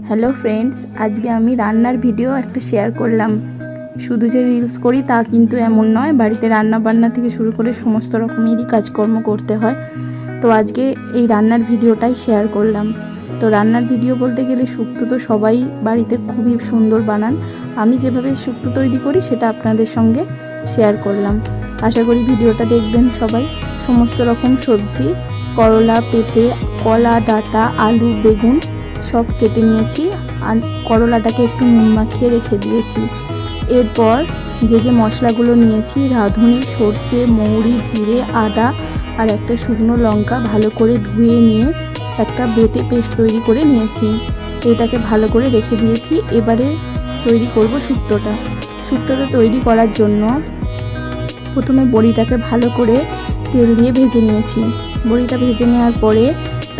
Hello friends, আজকে আমি রান্নার ভিডিও একটা শেয়ার করলাম। শুধু যে রিলস করি তা কিন্তু এমন নয়, বাড়িতে রান্না বান্না থেকে শুরু করে সমস্ত রকমেরই কাজকর্ম করতে হয়। তো আজকে এই রান্নার ভিডিওটাই শেয়ার করলাম। তো রান্নার ভিডিও বলতে গেলে শুক্তো তো সবাই বাড়িতে খুবই সুন্দর বানান। আমি যেভাবে শুক্তো তৈরি করি সেটা আপনাদের সঙ্গে শেয়ার করলাম। আশা করি ভিডিওটা দেখবেন সবাই। সমস্ত রকম সবজি, করলা, পেঁপে, কলা ডাঁটা, আলু, বেগুন সব কেটে নিয়েছি আর করলাটাকে একটু নুন মাখিয়ে রেখে দিয়েছি। এরপর যে মশলাগুলো নিয়েছি, রাঁধুনি, সর্ষে, মৌরি, জিরে, আদা আর একটা শুকনো লঙ্কা ভালো করে ধুয়ে নিয়ে একটা বেটে পেস্ট তৈরি করে নিয়েছি। এটাকে ভালো করে রেখে দিয়েছি। এবারে তৈরি করব শুক্তোটা তৈরি করার জন্য প্রথমে বড়িটাকে ভালো করে তেল দিয়ে ভেজে নিয়েছি। বড়িটা ভেজে নেওয়ার পরে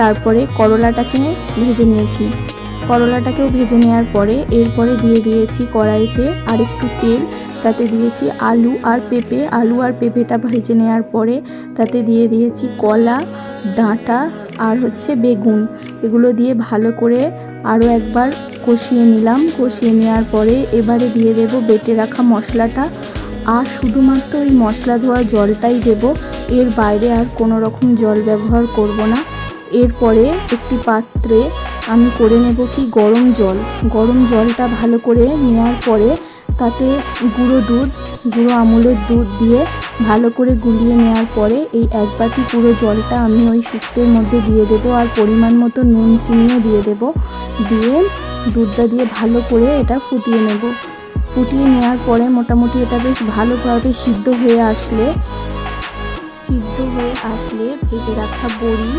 তারপরে করলাটাকে ভেজে নিয়েছি। করলাটাকেও ভেজে নেওয়ার পরে এরপরে দিয়ে দিয়েছি কড়াইতে আরেকটু তেল, তাতে দিয়েছি আলু আর পেঁপেটা ভেজে নেওয়ার পরে তাতে দিয়ে দিয়েছি কলা, ডাঁটা আর বেগুন। এগুলো দিয়ে ভালো করে আরও একবার কষিয়ে নিলাম। কষিয়ে নেওয়ার পরে এবারে দিয়ে দেব বেটে রাখা মশলাটা আর শুধুমাত্র ওই মশলা ধোয়া জলটাই দেব, এর বাইরে আর কোনো রকম জল ব্যবহার করব না। এরপরে একটি পাত্রে আমি করে নেব গরম জলটা ভালো করে নেওয়ার পরে তাতে গুঁড়ো আমুলের দুধ দিয়ে ভালো করে গুলিয়ে নেওয়ার পরে এই এক বাটি পুরো জলটা আমি ওই শুক্তোর মধ্যে দিয়ে দেবো আর পরিমাণ মতো নুন চিনিও দিয়ে দেব। দিয়ে দুধটা দিয়ে ভালো করে এটা ফুটিয়ে নেব। ফুটিয়ে নেওয়ার পরে মোটামুটি এটা বেশ ভালোভাবে সিদ্ধ হয়ে আসলে ভেজে রাখা বড়ি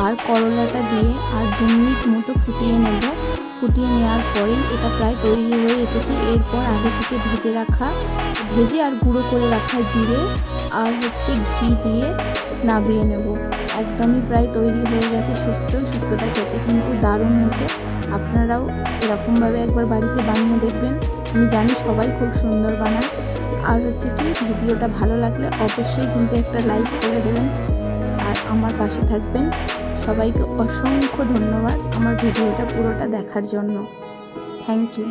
আর করলাটা দিয়ে আর 2 মিনিট মতো ফুটিয়ে নেব। ফুটিয়ে নেওয়ার পরে এটা প্রায় তৈরি হয়ে এসেছে। এরপর আগে থেকে ভেজে আর গুঁড়ো করে রাখা জিরে আর ঘি দিয়ে নামিয়ে নেব। একদমই প্রায় তৈরি হয়ে গেছে শুক্তোটা খেতে কিন্তু দারুণ হয়েছে। আপনারাও এরকমভাবে একবার বাড়িতে বানিয়ে দেখবেন। আমি জানি সবাই খুব সুন্দর বানায়। আর ভিডিওটা ভালো লাগলে অবশ্যই কিন্তু একটা লাইক করে দেবেন আর আমার পাশে থাকবেন। সবাইকে অসংখ্য ধন্যবাদ আমার ভিডিওটা পুরোটা দেখার জন্য। Thank you.